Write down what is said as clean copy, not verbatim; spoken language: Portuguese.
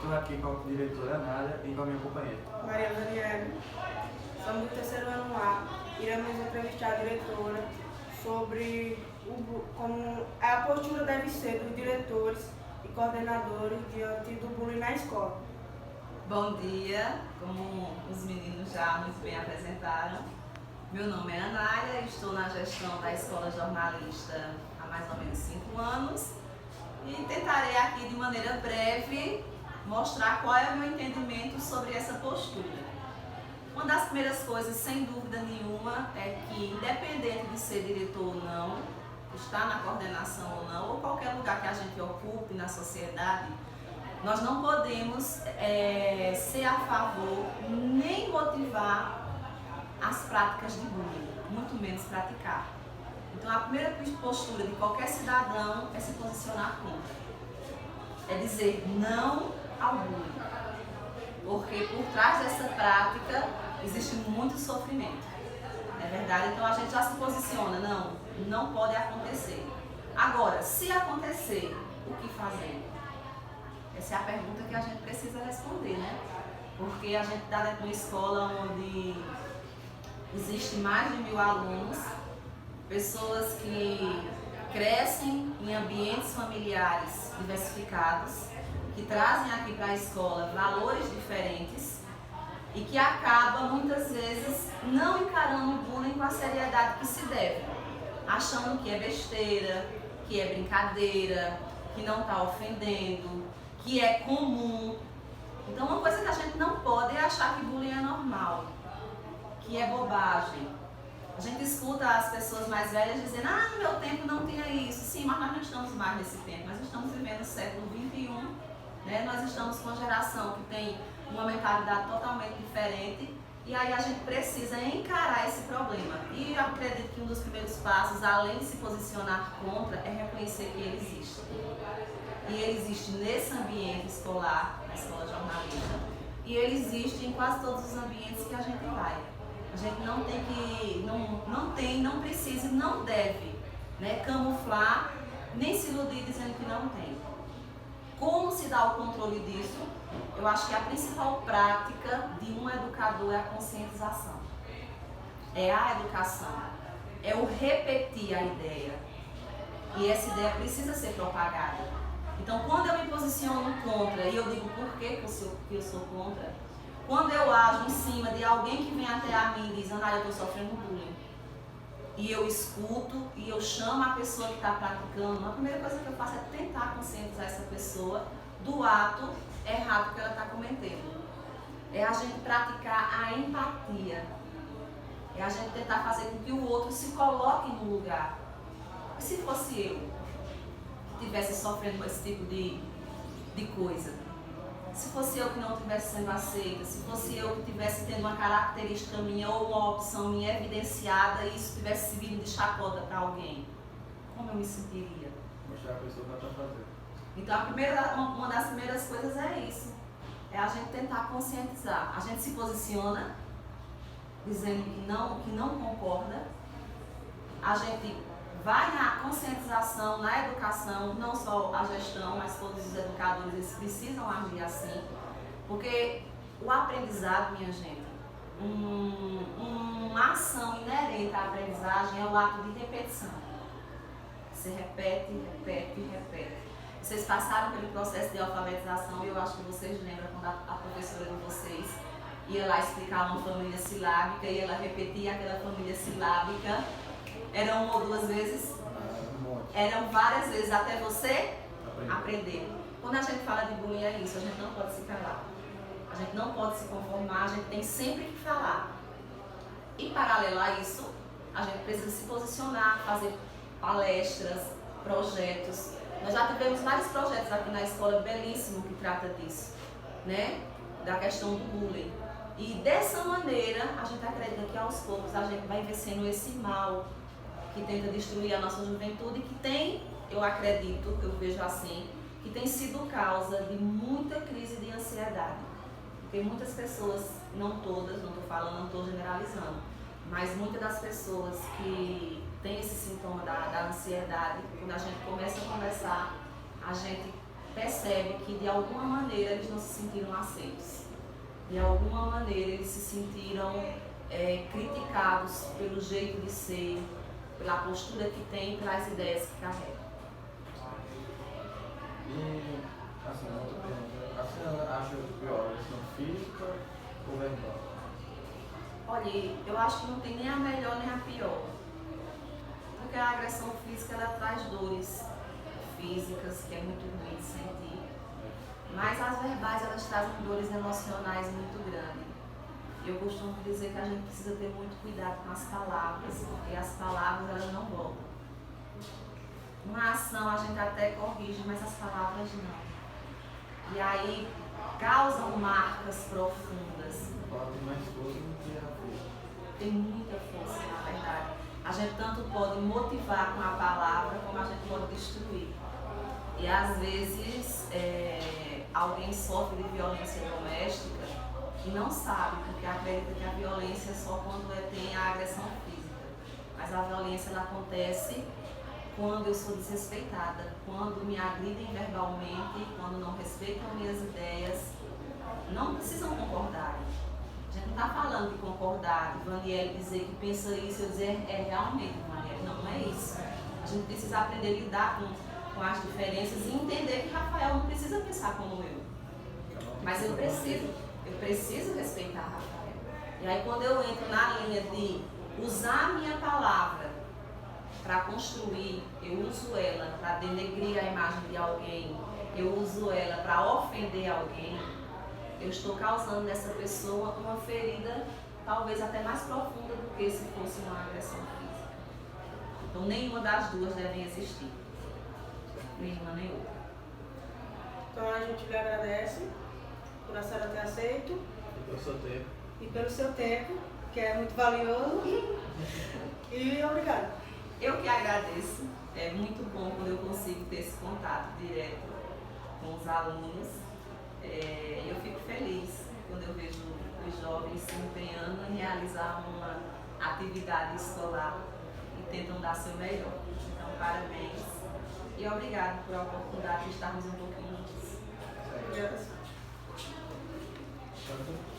Estou aqui com a diretora Nádia e com a minha companheira. Maria Daniela. Somos do terceiro ano A. Iremos entrevistar a diretora sobre como a postura deve ser dos diretores e coordenadores diante do bullying na escola. Bom dia, como os meninos já muito bem apresentaram. Meu nome é Anália, estou na gestão da Escola Jornalista há mais ou menos 5 anos e tentarei aqui de maneira breve mostrar qual é o meu entendimento sobre essa postura. Uma das primeiras coisas, sem dúvida nenhuma, é que independente de ser diretor ou não, estar na coordenação ou não, ou qualquer lugar que a gente ocupe na sociedade, nós não podemos ser a favor nem motivar as práticas de bullying, muito menos praticar. Então a primeira postura de qualquer cidadão é se posicionar contra. É dizer não ao bullying. Porque por trás dessa prática existe muito sofrimento. É verdade? Então a gente já se posiciona, não pode acontecer. Agora, se acontecer, o que fazer? Essa é a pergunta que a gente precisa responder, né? Porque a gente está dentro de uma escola onde existe mais de 1000 alunos, pessoas que crescem em ambientes familiares diversificados, que trazem aqui para a escola valores diferentes e que acabam muitas vezes não encarando o bullying com a seriedade que se deve, achando que é besteira, que é brincadeira, que não está ofendendo, que é comum. Então uma coisa que a gente não pode é achar que bullying é normal, que é bobagem. A gente escuta as pessoas mais velhas dizendo: ah, no meu tempo não tinha isso. Sim, mas nós não estamos mais nesse tempo, nós estamos vivendo o século XXI, né? Nós estamos com uma geração que tem uma mentalidade totalmente diferente e aí a gente precisa encarar esse problema. E eu acredito que um dos primeiros passos, além de se posicionar contra, é reconhecer que ele existe. E ele existe nesse ambiente escolar, na escola jornalista, e ele existe em quase todos os ambientes que a gente vai. A gente não tem que, não precisa e não deve, né, camuflar, nem se iludir dizendo que não tem. Como se dá o controle disso? Eu acho que a principal prática de um educador é a conscientização. É a educação. É o repetir a ideia. E essa ideia precisa ser propagada. Então, quando eu me posiciono contra, e eu digo por que eu sou contra, quando eu ajo em cima de alguém que vem até a mim e diz: Anália, eu estou sofrendo bullying, e eu escuto e eu chamo a pessoa que está praticando, a primeira coisa que eu faço é tentar conscientizar essa pessoa do ato errado que ela está cometendo. É a gente praticar a empatia. É a gente tentar fazer com que o outro se coloque no lugar. E se fosse eu que estivesse sofrendo com esse tipo de coisa? Se fosse eu que não estivesse sendo aceita, se fosse eu que estivesse tendo uma característica minha ou uma opção minha evidenciada e isso tivesse servido de chacota para alguém, como eu me sentiria? Mostrar a pessoa o que ela está fazendo. Então uma das primeiras coisas é isso, é a gente tentar conscientizar. A gente se posiciona dizendo que não concorda, a gente vai na conscientização, na educação, não só a gestão, mas todos os educadores, eles precisam agir assim, porque o aprendizado, minha gente, uma ação inerente à aprendizagem é o ato de repetição. Você repete, repete, repete. Vocês passaram pelo processo de alfabetização e eu acho que vocês lembram quando a professora de vocês ia lá explicar uma família silábica e ela repetia aquela família silábica. Eram 1 ou 2 vezes? Eram várias vezes, até você aprender. Quando a gente fala de bullying é isso, a gente não pode se calar. A gente não pode se conformar, a gente tem sempre que falar. E paralelo a isso, a gente precisa se posicionar, fazer palestras, projetos. Nós já tivemos vários projetos aqui na escola, belíssimo, que trata disso, né? Da questão do bullying. E dessa maneira, a gente acredita que aos poucos a gente vai vencendo esse mal que tenta destruir a nossa juventude, que tem, eu acredito, eu vejo assim, que tem sido causa de muita crise de ansiedade. Porque muitas pessoas, não todas, não estou falando, não estou generalizando, mas muitas das pessoas que têm esse sintoma da ansiedade, quando a gente começa a conversar, a gente percebe que de alguma maneira eles não se sentiram aceitos. De alguma maneira eles se sentiram criticados pelo jeito de ser, pela postura que tem, pelas ideias que carregam. E, assim, uma outra pergunta. A senhora acha pior a agressão física ou verbal? Olha, eu acho que não tem nem a melhor nem a pior. Porque a agressão física ela traz dores físicas, que é muito ruim de sentir. Mas as verbais elas trazem dores emocionais muito grandes. Eu costumo dizer que a gente precisa ter muito cuidado com as palavras, porque as palavras elas não voltam. Uma ação a gente até corrige, mas as palavras não. E aí causam marcas profundas. A palavra tem mais força do que a física. Tem muita força, na verdade. A gente tanto pode motivar com a palavra, como a gente pode destruir. E às vezes alguém sofre de violência doméstica e não sabe, porque acredita que a violência é só quando tem a agressão física. Mas a violência ela acontece quando eu sou desrespeitada, quando me agridem verbalmente, quando não respeitam minhas ideias. Não precisam concordar. A gente não está falando de concordar, de Vaniele dizer que pensa isso, eu dizer realmente, Vaniele, não é isso. A gente precisa aprender a lidar com as diferenças e entender que Rafael não precisa pensar como eu. Mas eu preciso respeitar Rafael. E aí quando eu entro na linha de usar a minha palavra para construir, eu uso ela para denegrir a imagem de alguém, eu uso ela para ofender alguém, eu estou causando nessa pessoa uma ferida talvez até mais profunda do que se fosse uma agressão física. Então nenhuma das duas devem existir. Nenhuma nem outra. Então a gente lhe agradece por a senhora ter aceito E pelo seu tempo. e pelo seu tempo, que é muito valioso. E obrigada. Eu que agradeço. É muito bom quando eu consigo ter esse contato direto com os alunos. Eu fico feliz quando eu vejo os jovens se empenhando em realizar uma atividade escolar e tentam dar seu melhor. Então, parabéns e obrigado por a oportunidade de estarmos um pouquinho juntos. Obrigada. Certo?